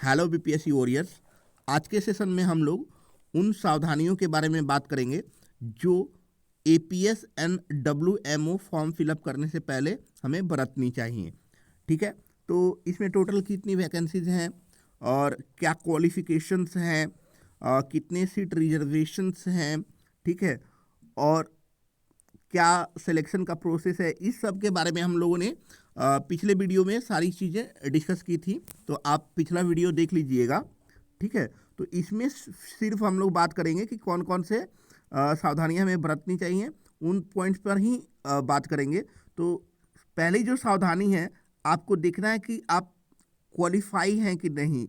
Hello BPSC warriors. आज के session में हम लोग उन सावधानियों के बारे में बात करेंगे जो APS and WMO form fill up करने से पहले हमें बरतनी चाहिए। ठीक है, तो इसमें टोटल कितनी वैकेंसीज हैं और क्या क्वालिफिकेशंस हैं, कितने सीट रिजर्वेशंस हैं, ठीक है, और क्या सिलेक्शन का प्रोसेस है, इस सब के बारे में हम लोगों ने पिछले वीडियो में सारी चीज़ें डिस्कस की थी। तो आप पिछला वीडियो देख लीजिएगा। ठीक है, तो इसमें सिर्फ हम लोग बात करेंगे कि कौन कौन से सावधानियां हमें बरतनी चाहिए, उन पॉइंट्स पर ही बात करेंगे। तो पहली जो सावधानी है, आपको देखना है कि आप क्वालिफाई हैं कि नहीं,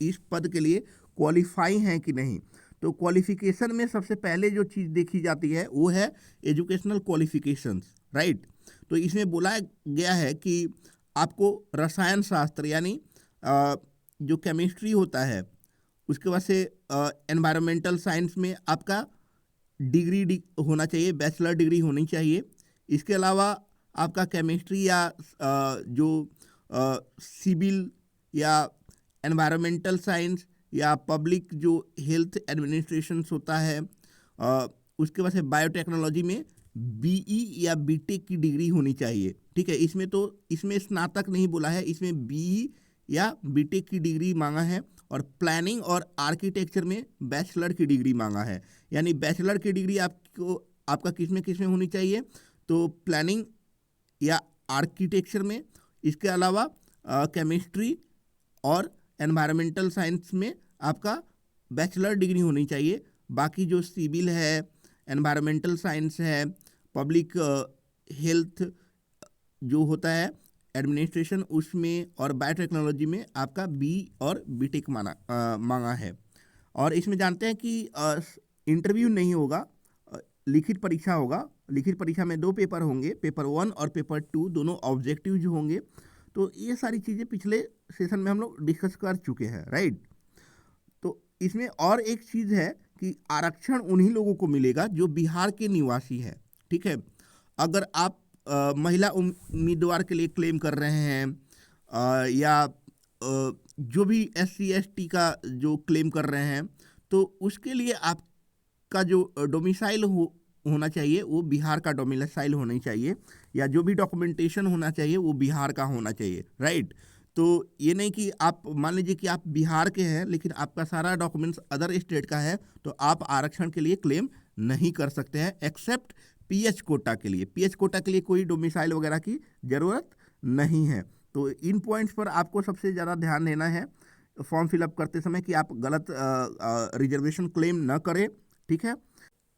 इस पद के लिए क्वालिफाई हैं कि नहीं। तो क्वालिफिकेशन में सबसे पहले जो चीज़ देखी जाती है वो है एजुकेशनल क्वालिफिकेशंस, राइट। तो इसमें बोला गया है कि आपको रसायन शास्त्र यानी जो केमिस्ट्री होता है, उसके बाद से एनवायरमेंटल साइंस में आपका डिग्री होना चाहिए, बैचलर डिग्री होनी चाहिए। इसके अलावा आपका केमिस्ट्री या जो सिविल या एनवायरमेंटल साइंस या पब्लिक जो हेल्थ एडमिनिस्ट्रेशन होता है, उसके बाद से बायोटेक्नोलॉजी में बीई या बीटेक की डिग्री होनी चाहिए। ठीक है, इसमें स्नातक नहीं बोला है, इसमें बीई या बीटेक की डिग्री मांगा है। और प्लानिंग और आर्किटेक्चर में बैचलर की डिग्री मांगा है। यानी बैचलर की डिग्री आपका किस में होनी चाहिए, तो प्लानिंग या आर्किटेक्चर में। इसके अलावा केमिस्ट्री और एनवायरमेंटल साइंस में आपका बैचलर डिग्री होनी चाहिए। बाकी जो सिविल है, एनवायरमेंटल साइंस है, पब्लिक हेल्थ जो होता है एडमिनिस्ट्रेशन, उसमें और बायोटेक्नोलॉजी में आपका बी और बीटेक मांगा है। और इसमें जानते हैं कि इंटरव्यू नहीं होगा, लिखित परीक्षा होगा। लिखित परीक्षा में 2 पेपर होंगे, पेपर 1 और पेपर 2, दोनों ऑब्जेक्टिव जो होंगे। तो ये सारी चीज़ें पिछले सेशन में हम लोग डिस्कस कर चुके हैं, राइट। तो इसमें और एक चीज़ है कि आरक्षण उन्हीं लोगों को मिलेगा जो बिहार के निवासी हैं। ठीक है, अगर आप महिला उम्मीदवार के लिए क्लेम कर रहे हैं या जो भी SC ST का जो क्लेम कर रहे हैं, तो उसके लिए आपका जो डोमिसाइल होना चाहिए वो बिहार का डोमिसाइल होना चाहिए, या जो भी डॉक्यूमेंटेशन होना चाहिए वो बिहार का होना चाहिए, राइट। तो ये नहीं कि आप मान लीजिए कि आप बिहार के हैं लेकिन आपका सारा डॉक्यूमेंट्स अदर स्टेट का है, तो आप आरक्षण के लिए क्लेम नहीं कर सकते हैं, एक्सेप्ट पीएच कोटा के लिए। पीएच कोटा के लिए कोई डोमिसाइल वगैरह की ज़रूरत नहीं है। तो इन पॉइंट्स पर आपको सबसे ज़्यादा ध्यान देना है फॉर्म फिलअप करते समय कि आप गलत रिजर्वेशन क्लेम न करें। ठीक है,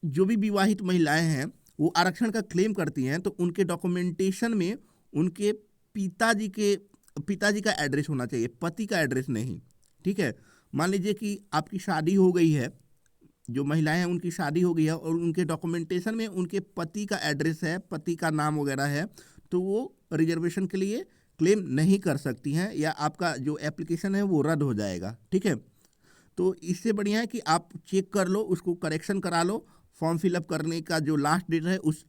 जो भी विवाहित महिलाएं हैं वो आरक्षण का क्लेम करती हैं, तो उनके डॉक्यूमेंटेशन में उनके पिताजी का एड्रेस होना चाहिए, पति का एड्रेस नहीं। ठीक है, मान लीजिए कि आपकी शादी हो गई है, जो महिलाएं हैं उनकी शादी हो गई है और उनके डॉक्यूमेंटेशन में उनके पति का एड्रेस है, पति का नाम वगैरह है, तो वो रिजर्वेशन के लिए क्लेम नहीं कर सकती हैं, या आपका जो एप्लीकेशन है वो रद्द हो जाएगा। ठीक है, तो इससे बढ़िया है कि आप चेक कर लो, उसको करेक्शन करा लो, फॉर्म फिलअप करने का जो लास्ट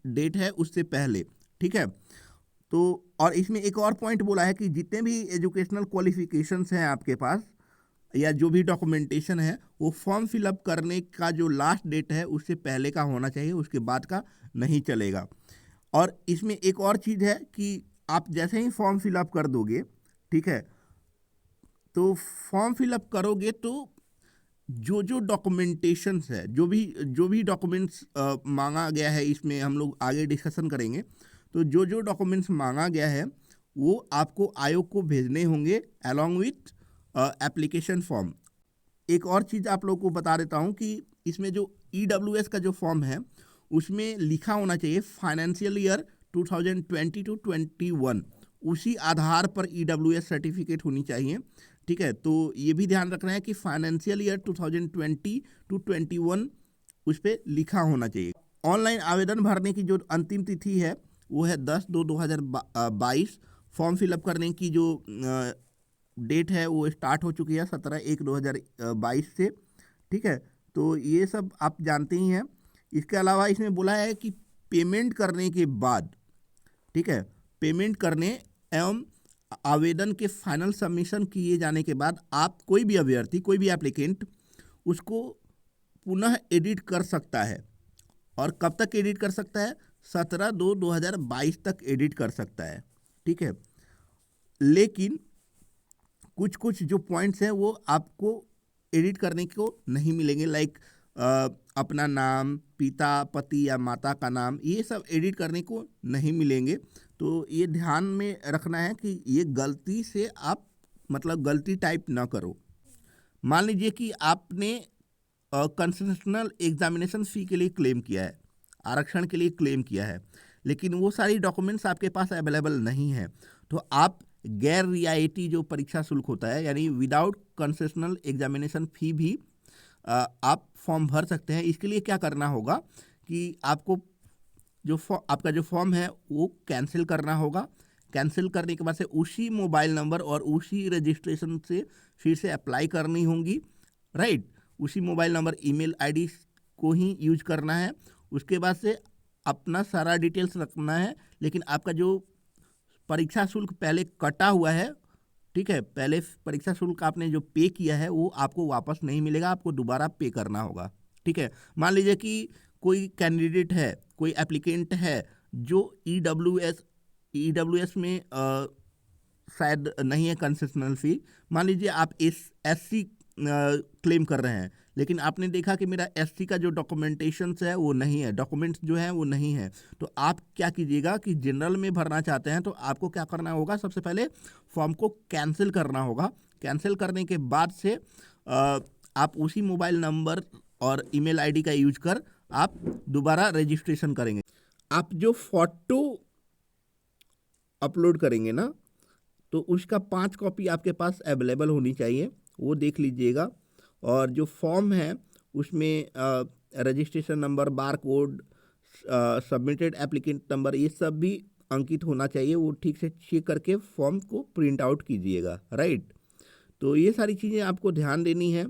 डेट है उससे पहले। ठीक है, तो और इसमें एक और पॉइंट बोला है कि जितने भी एजुकेशनल क्वालिफिकेशंस हैं आपके पास या जो भी डॉक्यूमेंटेशन है, वो फॉर्म फिलअप करने का जो लास्ट डेट है उससे पहले का होना चाहिए, उसके बाद का नहीं चलेगा। और इसमें एक और चीज़ है कि आप जैसे ही फॉर्म फिलअप कर दोगे, ठीक है, तो फॉर्म फिलअप करोगे तो जो डॉक्यूमेंटेशंस है, जो भी डॉक्यूमेंट्स मांगा गया है, इसमें हम लोग आगे डिस्कशन करेंगे। तो जो डॉक्यूमेंट्स मांगा गया है वो आपको आयोग को भेजने होंगे अलॉन्ग विथ एप्लीकेशन फॉर्म। एक और चीज़ आप लोग को बता देता हूँ कि इसमें जो EWS का जो फॉर्म है उसमें लिखा होना चाहिए फाइनेंशियल ईयर 2020 to 21, उसी आधार पर EWS सर्टिफिकेट होनी चाहिए। ठीक है, तो ये भी ध्यान रखना है कि फाइनेंशियल ईयर 2020 to 21 उस पर लिखा होना चाहिए। ऑनलाइन आवेदन भरने की जो अंतिम तिथि है वो है 10/2/2022। फॉर्म फिलअप करने की जो डेट है वो स्टार्ट हो चुकी है 17/1/2022 से। ठीक है, तो ये सब आप जानते ही हैं। इसके अलावा इसमें बोला है कि पेमेंट करने के बाद, ठीक है, पेमेंट करने एवं आवेदन के फाइनल सबमिशन किए जाने के बाद आप कोई भी अभ्यर्थी, कोई भी एप्लीकेंट उसको पुनः एडिट कर सकता है। और कब तक एडिट कर सकता है? 17/2/2022 तक एडिट कर सकता है, ठीक है। लेकिन कुछ कुछ जो पॉइंट्स हैं वो आपको एडिट करने को नहीं मिलेंगे, लाइक अपना नाम, पिता, पति या माता का नाम, ये सब एडिट करने को नहीं मिलेंगे। तो ये ध्यान में रखना है कि ये गलती से आप मतलब गलती टाइप ना करो। मान लीजिए कि आपने कंसेशनल एग्जामिनेशन फ़ी के लिए क्लेम किया है, आरक्षण के लिए क्लेम किया है, लेकिन वो सारी डॉक्यूमेंट्स आपके पास अवेलेबल नहीं है, तो आप गैर रियायती जो परीक्षा शुल्क होता है यानी विदाउट कंसेशनल एग्जामिनेशन फ़ी भी आप फॉर्म भर सकते हैं। इसके लिए क्या करना होगा कि आपको आपका जो फॉर्म है वो कैंसिल करना होगा। कैंसिल करने के बाद से उसी मोबाइल नंबर और उसी रजिस्ट्रेशन से फिर से अप्लाई करनी होंगी, राइट। उसी मोबाइल नंबर, ईमेल आईडी को ही यूज करना है। उसके बाद से अपना सारा डिटेल्स रखना है, लेकिन आपका जो परीक्षा शुल्क पहले कटा हुआ है, ठीक है, पहले परीक्षा शुल्क आपने जो पे किया है वो आपको वापस नहीं मिलेगा, आपको दोबारा पे करना होगा, ठीक है। मान लीजिए कि कोई कैंडिडेट है, कोई एप्लीकेंट है जो ईडब्ल्यूएस में शायद नहीं है कंसेशनल फी। मान लीजिए आप एससी क्लेम कर रहे हैं, लेकिन आपने देखा कि मेरा एससी का जो डॉक्यूमेंटेशंस है वो नहीं है, डॉक्यूमेंट्स जो हैं वो नहीं है, तो आप क्या कीजिएगा कि जनरल में भरना चाहते हैं तो आपको क्या करना होगा, सबसे पहले फॉर्म को कैंसिल करना होगा। कैंसिल करने के बाद से आप उसी मोबाइल नंबर और ईमेल आईडी का यूज कर आप दोबारा रजिस्ट्रेशन करेंगे। आप जो फोटो अपलोड करेंगे ना, तो उसका 5 कॉपी आपके पास अवेलेबल होनी चाहिए, वो देख लीजिएगा। और जो फॉर्म है उसमें registration number, bar code, submitted applicant number, ये सब भी अंकित होना चाहिए। वो ठीक से चेक करके फॉर्म को प्रिंट आउट कीजिएगा, राइट। तो ये सारी चीज़ें आपको ध्यान देनी है।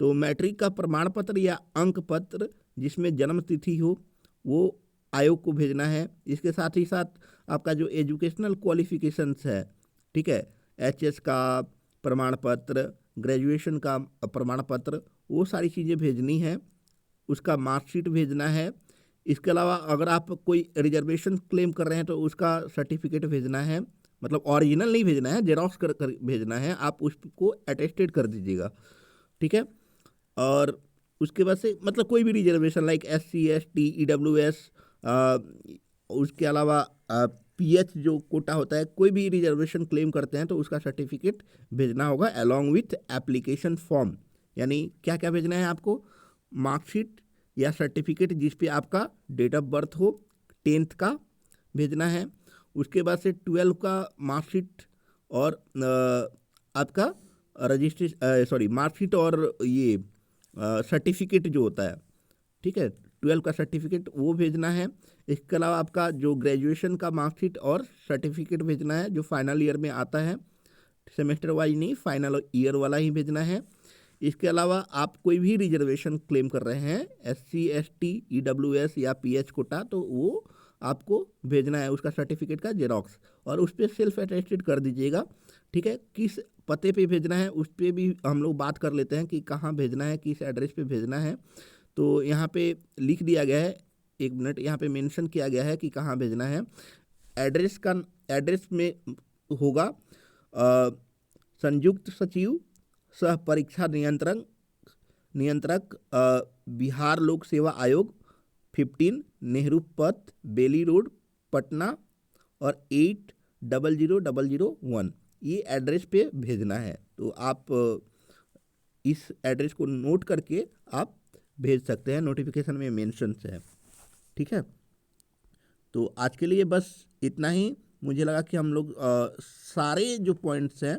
तो मैट्रिक का प्रमाण पत्र या अंक पत्र जिसमें जन्म तिथि हो वो आयोग को भेजना है। इसके साथ ही साथ आपका जो एजुकेशनल क्वालिफिकेशंस है, ठीक है, एचएस का प्रमाण पत्र, ग्रेजुएशन का प्रमाण पत्र, वो सारी चीज़ें भेजनी है। उसका मार्कशीट भेजना है। इसके अलावा अगर आप कोई रिजर्वेशन क्लेम कर रहे हैं तो उसका सर्टिफिकेट भेजना है, मतलब ओरिजिनल नहीं भेजना है, जेरॉक्स कर भेजना है, आप उसको अटेस्टेड कर दीजिएगा, ठीक है। और उसके बाद से मतलब कोई भी reservation like SC ST EWS, उसके अलावा PH जो कोटा होता है, कोई भी रिजर्वेशन क्लेम करते हैं तो उसका सर्टिफिकेट भेजना होगा अलॉन्ग विथ एप्लीकेशन फॉर्म। यानी क्या क्या भेजना है आपको? मार्कशीट या सर्टिफिकेट जिस पे आपका डेट ऑफ बर्थ हो, 10th का भेजना है। उसके बाद से 12 का मार्कशीट और आपका मार्कशीट और ये सर्टिफिकेट जो होता है, ठीक है, 12 का सर्टिफिकेट वो भेजना है। इसके अलावा आपका जो ग्रेजुएशन का मार्कशीट और सर्टिफिकेट भेजना है जो फाइनल ईयर में आता है, सेमेस्टर वाइज नहीं, फाइनल ईयर वाला ही भेजना है। इसके अलावा आप कोई भी रिजर्वेशन क्लेम कर रहे हैं, SC ST EWS या PH कोटा, तो वो आपको भेजना है उसका सर्टिफिकेट का जेरॉक्स, और उस पर सेल्फ अटेस्टेड कर दीजिएगा, ठीक है। किस पते पे भेजना है उस पर भी हम लोग बात कर लेते हैं कि कहाँ भेजना है, किस एड्रेस पे भेजना है। तो यहाँ पे लिख दिया गया है, 1 मिनट, यहाँ पे मेंशन किया गया है कि कहाँ भेजना है। एड्रेस में होगा संयुक्त सचिव सह परीक्षा नियंत्रक बिहार लोक सेवा आयोग, 15 नेहरू पथ, बेली रोड, पटना, और 800001, ये एड्रेस पे भेजना है। तो आप इस एड्रेस को नोट करके आप भेज सकते हैं, नोटिफिकेशन में मेंशन है, ठीक है। तो आज के लिए बस इतना ही। मुझे लगा कि हम लोग सारे जो पॉइंट्स हैं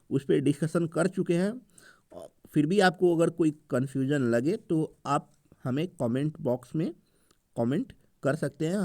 उस पर डिस्कशन कर चुके हैं। फिर भी आपको अगर कोई कन्फ्यूजन लगे तो आप हमें कमेंट बॉक्स में कमेंट कर सकते हैं।